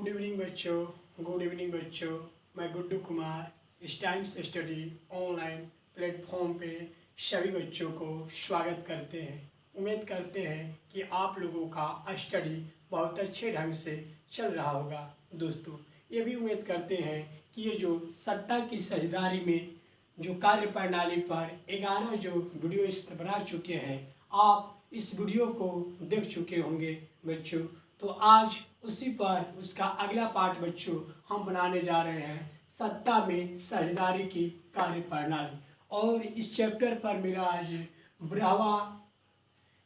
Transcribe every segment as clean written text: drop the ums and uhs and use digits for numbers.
Good evening बच्चों। मैं गुड्डू कुमार इस टाइम्स स्टडी ऑनलाइन प्लेटफॉर्म पे सभी बच्चों को स्वागत करते हैं। उम्मीद करते हैं कि आप लोगों का स्टडी बहुत अच्छे ढंग से चल रहा होगा। दोस्तों, ये भी उम्मीद करते हैं कि ये जो सत्ता की साझेदारी में जो कार्य प्रणाली पर 11 जो वीडियो इस पर बना चुके हैं, आप इस वीडियो को देख चुके होंगे बच्चों। तो आज उसी पर उसका अगला पार्ट बच्चों हम बनाने जा रहे हैं, सत्ता में साझेदारी की कार्य प्रणाली। और इस चैप्टर पर मेरा आज 12वां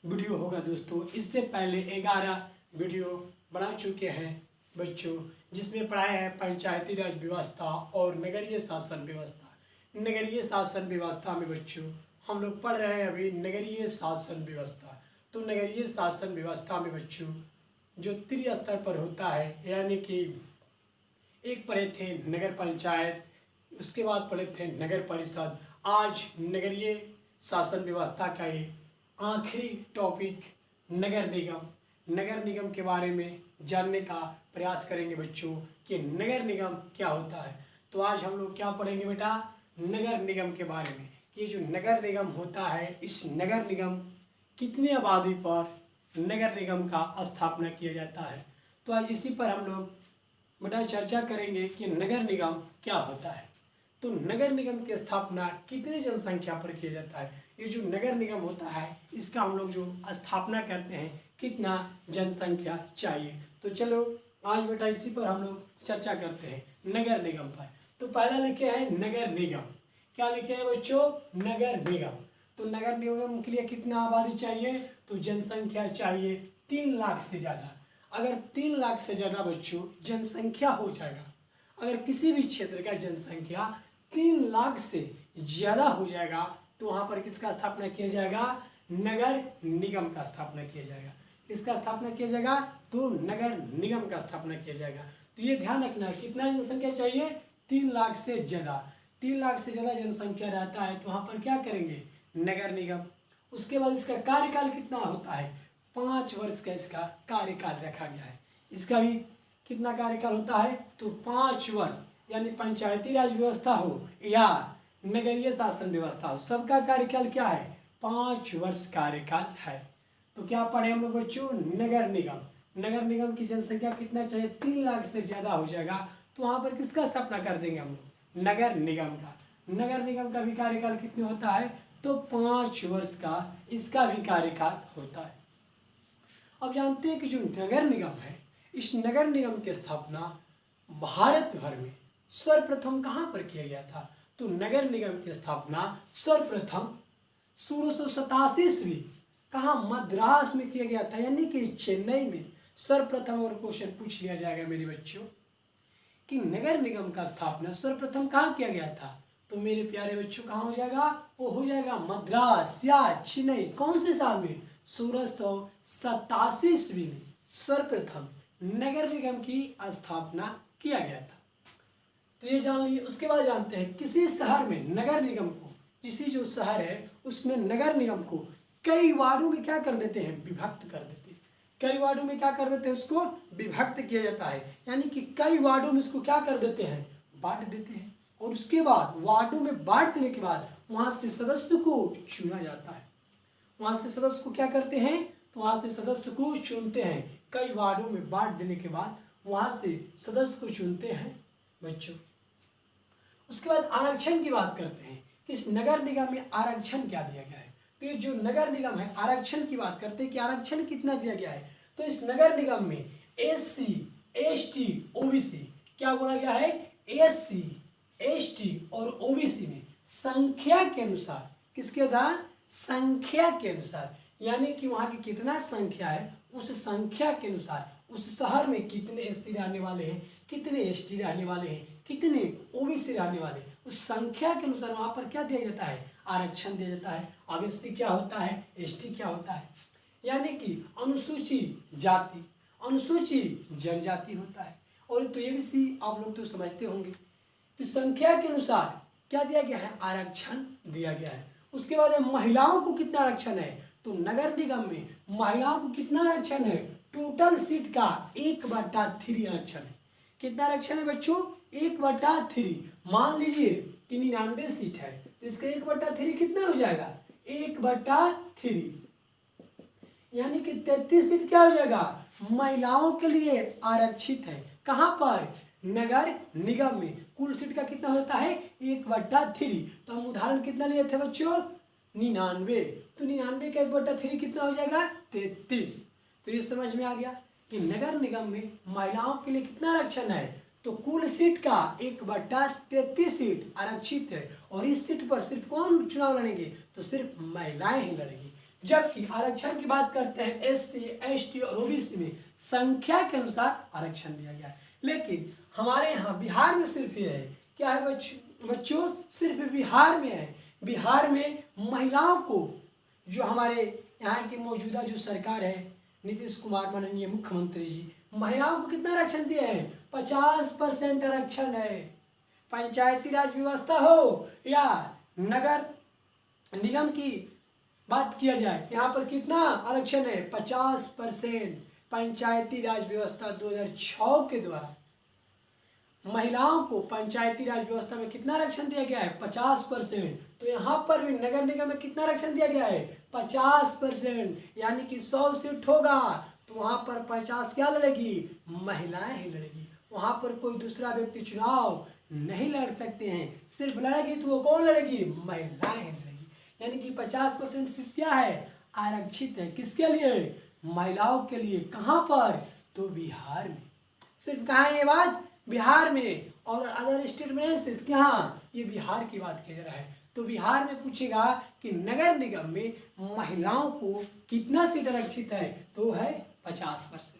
वीडियो होगा दोस्तों। इससे पहले 11 वीडियो बना चुके हैं बच्चों, जिसमें पढ़ाए हैं पंचायती राज व्यवस्था और नगरीय शासन व्यवस्था। नगरीय शासन व्यवस्था में बच्चों हम लोग पढ़ रहे हैं अभी नगरीय शासन व्यवस्था। तो नगरीय शासन व्यवस्था में बच्चों जो त्रिस्तर पर होता है, यानी कि एक पढ़े थे नगर पंचायत, उसके बाद पढ़े थे नगर परिषद। आज नगरीय शासन व्यवस्था का ये आखिरी टॉपिक नगर निगम। नगर निगम के बारे में जानने का प्रयास करेंगे बच्चों कि नगर निगम क्या होता है। तो आज हम लोग क्या पढ़ेंगे बेटा, नगर निगम के बारे में। ये जो नगर निगम होता है, इस नगर निगम कितनी आबादी पर नगर निगम का स्थापना किया जाता है। तो आज इसी पर हम लोग बेटा चर्चा करेंगे कि नगर निगम क्या होता है। तो नगर निगम की स्थापना कितनी जनसंख्या पर किया जाता है। ये जो नगर निगम होता है, इसका हम लोग जो स्थापना करते हैं, कितना जनसंख्या चाहिए। तो चलो आज बेटा इसी पर हम लोग चर्चा करते हैं नगर निगम पर। तो पहला लिखे हैं नगर निगम। क्या लिखे हैं बच्चों, नगर निगम। तो नगर निगम के लिए कितना आबादी चाहिए, तो जनसंख्या चाहिए 3 लाख से ज़्यादा। अगर 3 लाख से ज़्यादा बच्चों जनसंख्या हो जाएगा, अगर किसी भी क्षेत्र का जनसंख्या 3 लाख से ज़्यादा हो जाएगा, तो वहाँ पर किसका स्थापना किया जाएगा, नगर निगम का स्थापना किया जाएगा। किसका स्थापना किया जाएगा, तो नगर निगम का स्थापना किया जाएगा। तो ये ध्यान रखना, कितना जनसंख्या चाहिए, 3 लाख से ज़्यादा। 3 लाख से ज़्यादा जनसंख्या रहता है तो वहाँ पर क्या करेंगे, नगर निगम। उसके बाद इसका कार्यकाल कितना होता है, 5 वर्ष का इसका कार्यकाल रखा गया है। इसका भी कितना कार्यकाल होता है, तो 5 वर्ष। यानी पंचायती राज व्यवस्था हो या नगरीय शासन व्यवस्था हो, सबका कार्यकाल क्या है, 5 वर्ष कार्यकाल है। तो क्या पढ़े हम लोग बच्चों, नगर निगम। नगर निगम की जनसंख्या कितना चाहिए, 3 लाख से ज़्यादा हो जाएगा, तो वहाँ पर किसका स्थापना कर देंगे हम लोग, नगर निगम का। नगर निगम का भी कार्यकाल कितने होता है, तो 5 वर्ष का इसका भी कार्यकाल होता है। अब जानते हैं कि जो नगर निगम है, इस नगर निगम की स्थापना भारत भर में सर्वप्रथम कहाँ पर किया गया था, तो नगर निगम की स्थापना सर्वप्रथम 1687 ईस्वी कहाँ, मद्रास में किया गया था, यानी कि चेन्नई में। सर्वप्रथम और क्वेश्चन पूछ लिया जाएगा मेरे बच्चों कि नगर निगम का स्थापना सर्वप्रथम कहाँ किया गया था, तो मेरे प्यारे बच्चों कहाँ हो जाएगा, वो हो जाएगा मद्रास या चेन्नई। कौन से साल में, 1687 ईस्वी में सर्वप्रथम नगर निगम की स्थापना किया गया था। तो ये जान लीजिए। उसके बाद जानते हैं किसी शहर में नगर निगम को, किसी जो शहर है उसमें नगर निगम को कई वार्डों में क्या कर देते हैं, विभक्त कर देते हैं। कई वार्डों में क्या कर देते हैं, उसको विभक्त किया जाता है, यानी कि कई वार्डों में उसको क्या कर देते हैं, बांट देते हैं। और उसके बाद वार्डों में बांट देने के बाद वहाँ से सदस्य को चुना जाता है। वहाँ से सदस्य को क्या करते हैं, तो वहाँ से सदस्य को चुनते हैं। कई वार्डों में बांट देने के बाद वहाँ से सदस्य को चुनते हैं बच्चों। उसके बाद आरक्षण की बात करते हैं कि इस नगर निगम में आरक्षण क्या दिया गया है। तो ये जो नगर निगम है, आरक्षण की बात करते हैं कि आरक्षण कितना दिया गया है। तो इस नगर निगम में SC, ST, OBC क्या बोला गया है, SC, ST और OBC में संख्या के अनुसार, किसके आधार, संख्या के अनुसार, यानी कि वहाँ की कितना संख्या है उस संख्या के अनुसार उस शहर में कितने SC रहने वाले हैं, कितने ST रहने वाले हैं, कितने OBC रहने वाले हैं, उस संख्या के अनुसार वहाँ पर क्या दिया जाता है, आरक्षण दिया जाता है। अब SC क्या होता है, ST क्या होता है, यानी कि अनुसूची जाति, अनुसूची जनजाति होता है। और तो ये भी आप लोग तो समझते होंगे। तो संख्या के अनुसार क्या दिया गया है, आरक्षण दिया गया है। उसके बाद महिलाओं को कितना आरक्षण है, तो नगर निगम में महिलाओं को कितना आरक्षण है, टोटल सीट का 1/3 आरक्षण है। कितना आरक्षण है बच्चों? 1/3। मान लीजिए कि 99 सीट है तो इसका 1/3 कितना हो जाएगा? 1/3, यानी कि 33 सीट क्या हो जाएगा? महिलाओं के लिए आरक्षित है। कहाँ पर? नगर निगम में। कुल सीट का कितना होता है? 1/3। तो हम उदाहरण कितना लिए थे बच्चों? 99। तो 99 का 1/3 कितना हो जाएगा? 33। तो ये समझ में आ गया कि नगर निगम में महिलाओं के लिए कितना आरक्षण है। तो कुल सीट का 1/33 सीट आरक्षित है और इस सीट पर सिर्फ कौन चुनाव लड़ेंगे? तो सिर्फ महिलाएं ही लड़ेंगी। जबकि आरक्षण की बात करते हैं SC, ST और OBC में संख्या के अनुसार आरक्षण दिया गया है। लेकिन हमारे यहाँ बिहार में सिर्फ ये है, क्या है बच्चों? सिर्फ बिहार में है। बिहार में महिलाओं को, जो हमारे यहाँ की मौजूदा जो सरकार है, नीतीश कुमार माननीय मुख्यमंत्री जी, महिलाओं को कितना आरक्षण दिया है? 50% आरक्षण है। पंचायती राज व्यवस्था हो या नगर निगम की बात किया जाए, यहाँ पर कितना आरक्षण है? 50%। पंचायती राज व्यवस्था 2006 के द्वारा महिलाओं को पंचायती राज व्यवस्था में कितना आरक्षण दिया गया है? 50%। तो यहाँ पर भी नगर निगम में कितना आरक्षण दिया गया है? 50%, यानी कि 100 सीट होगा तो वहाँ पर 50 क्या लड़ेगी? महिलाएं ही लड़ेगी। वहाँ पर कोई दूसरा व्यक्ति चुनाव नहीं लड़ सकते हैं। सिर्फ लड़ेगी तो वो कौन लड़ेगी? महिलाएं ही लड़ेगी। यानी कि 50% सीट क्या है? आरक्षित है। किसके लिए? महिलाओं के लिए। कहाँ पर? तो बिहार में। सिर्फ कहाँ है ये बात? बिहार में। और अदर स्टेट में नहीं, सिर्फ यहाँ ये बिहार की बात किया जा रहा है। तो बिहार में पूछेगा कि नगर निगम में महिलाओं को कितना सीट आरक्षित है? तो है 50%।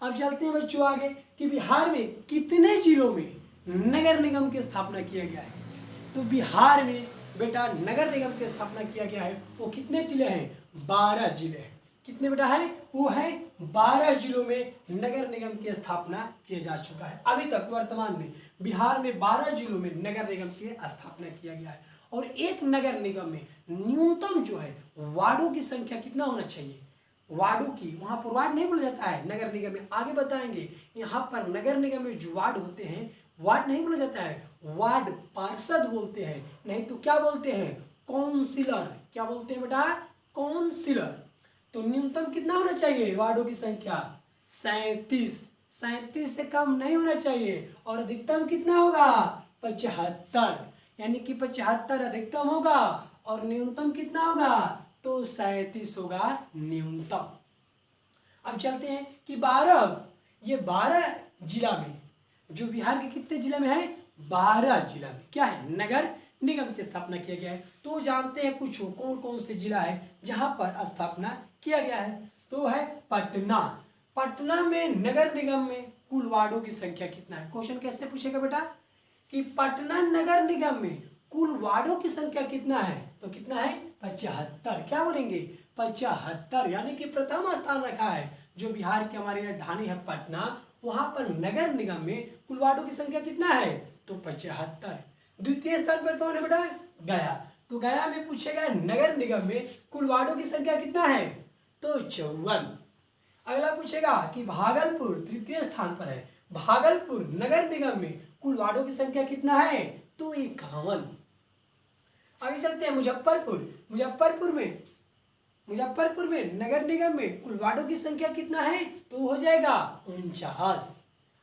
अब चलते हैं बच्चों आगे कि बिहार में कितने जिलों में नगर निगम की स्थापना किया गया है। तो बिहार में बेटा नगर निगम की स्थापना किया गया है, वो कितने जिले हैं? 12 जिले हैं। कितने बेटा है? वो है 12 जिलों में नगर निगम की स्थापना किया जा चुका है। अभी तक वर्तमान में बिहार में 12 जिलों में नगर निगम की स्थापना किया गया है। और एक नगर निगम में न्यूनतम जो है वार्डों की संख्या कितना होना चाहिए? वार्डों की, वहां पर वार्ड नहीं बोला जाता है नगर निगम में, आगे बताएंगे। यहाँ पर नगर निगम में जो वार्ड होते हैं, वार्ड नहीं बोला जाता है, वार्ड पार्षद बोलते हैं, नहीं तो क्या बोलते हैं? काउंसिलर। क्या बोलते हैं बेटा? काउंसिलर। तो न्यूनतम कितना होना चाहिए वार्डों की संख्या? 37। 37 से कम नहीं होना चाहिए। और अधिकतम कितना होगा? 75, यानी कि 75 अधिकतम होगा और न्यूनतम कितना होगा? तो 37 होगा न्यूनतम। अब चलते हैं कि 12 जिला में, जो बिहार के कितने जिले में है? 12 जिला में क्या है? नगर निगम की स्थापना किया गया है। तो जानते हैं कुछ कौन कौन से जिला है जहां पर स्थापना किया गया है। तो है पटना। पटना में नगर निगम में कुल वार्डों की संख्या कितना है? क्वेश्चन कैसे पूछेगा बेटा कि पटना नगर निगम में कुल वार्डों की संख्या कितना है? तो कितना है? 75। क्या बोलेंगे? 75, यानी कि प्रथम स्थान रखा है। जो बिहार की हमारी राजधानी है पटना, वहां पर नगर निगम में कुल वार्डों की संख्या कितना है? तो 75। द्वितीय स्थान पर कौन है बेटा? गया। तो गया में पूछेगा नगर निगम में कुल वार्डों की संख्या कितना है? तो 54। अगला पूछेगा कि भागलपुर तृतीय स्थान पर है। भागलपुर नगर निगम में कुल वार्डों की संख्या कितना है? तो 51। आगे चलते हैं मुजफ्फरपुर। मुजफ्फरपुर में नगर निगम में कुल वार्डों की संख्या कितना है? तो हो जाएगा 49।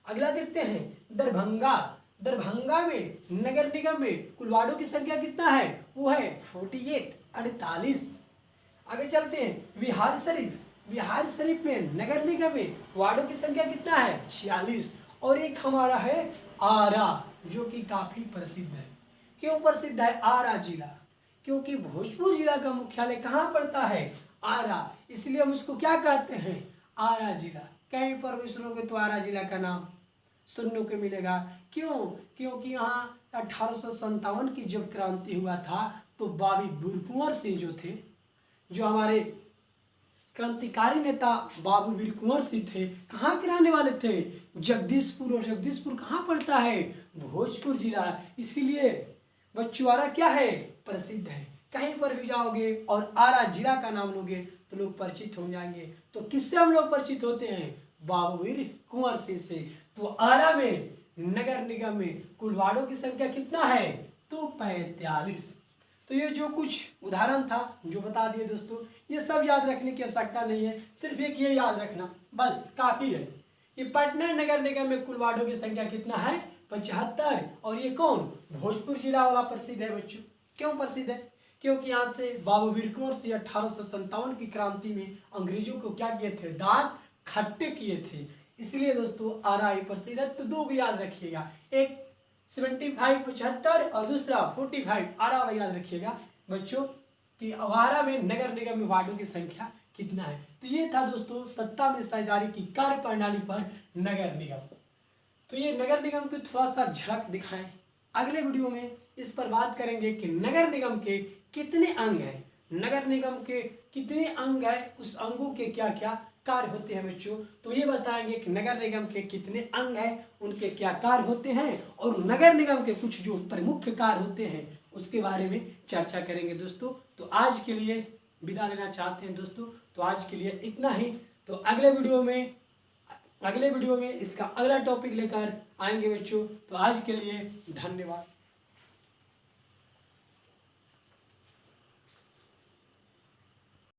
अगला देखते हैं दरभंगा में नगर निगम में कुल वार्डों की संख्या कितना है? वो है 48। आगे चलते हैं बिहार शरीफ में नगर निगम में वार्डों की संख्या कितना है? 46। और एक हमारा है आरा, जो कि काफी प्रसिद्ध है। क्यों प्रसिद्ध है आरा जिला? क्योंकि भोजपुर जिला का मुख्यालय कहाँ पड़ता है? आरा, इसलिए हम इसको क्या कहते हैं? आरा जिला। कहीं पर भी सुनोगे तो आरा जिला का नाम सुनने को मिलेगा। क्यों? क्योंकि यहाँ 1857 की जब क्रांति हुआ था तो बाबी वीर कुंवर सिंह जो थे, जो हमारे क्रांतिकारी नेता बाबू वीर कुंवर सिंह थे, कहाँ के रहने वाले थे? जगदीशपुर। और जगदीशपुर कहाँ पड़ता है? भोजपुर जिला। इसीलिए बच्चों आरा क्या है? प्रसिद्ध है। कहीं पर भी जाओगे और आरा जिला का नाम लोगे तो लोग परिचित हो जाएंगे। तो किससे हम लोग परिचित होते हैं? बाबूवीर कुंवर सिंह से। तो आरा में नगर निगम में कुल वार्डों की संख्या कितना है? तो 45। तो ये जो कुछ उदाहरण था जो बता दिए दोस्तों, ये सब याद रखने की आवश्यकता नहीं है, सिर्फ एक ये याद रखना बस काफ़ी है कि पटना नगर निगम में कुल वार्डों की संख्या कितना है? 75। और ये कौन? भोजपुर जिला वाला प्रसिद्ध है बच्चों। क्यों प्रसिद्ध है? क्योंकि यहाँ से बाबूवीर कुंवर सिंह 1857 की क्रांति में अंग्रेजों को क्या किए थे? दांत खट्टे किए थे, इसलिए दोस्तों आरा ही प्रसिद्ध है। तो दो याद रखिएगा, एक 75 75 और दूसरा 45 आरा वाला याद रखिएगा बच्चों कि आरा में नगर निगम में वार्डों की संख्या कितना है। तो ये था दोस्तों सत्ता में साझेदारी की कार्य प्रणाली पर नगर निगम। तो ये नगर निगम की थोड़ा सा झलक दिखाएं। अगले वीडियो में इस पर बात करेंगे कि नगर निगम के कितने अंग हैं, नगर निगम के कितने अंग हैं, उस अंगों के क्या क्या कार्य होते हैं बच्चों। तो ये बताएंगे कि नगर निगम के कितने अंग हैं, उनके क्या कार्य होते हैं, और नगर निगम के कुछ जो प्रमुख कार्य होते हैं उसके बारे में चर्चा करेंगे दोस्तों। तो आज के लिए विदा लेना चाहते हैं दोस्तों, तो आज के लिए इतना ही। तो अगले वीडियो में इसका अगला टॉपिक लेकर आएंगे बच्चों। तो आज के लिए धन्यवाद।